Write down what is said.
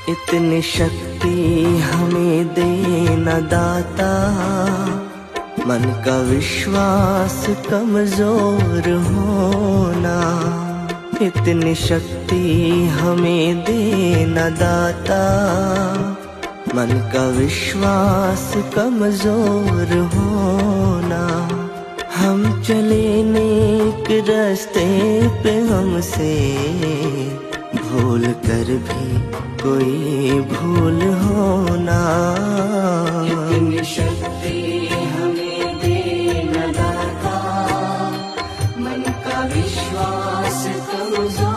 इतनी शक्ति हमें देना दाता, मन का विश्वास कमजोर होना। इतनी शक्ति हमें देना दाता, मन का विश्वास कमजोर होना। हम चले नेक रास्ते पे, हमसे भूल कर भी कोई भूल होना। इतनी शक्ति हमें देना दाता, मन का विश्वास कमजोर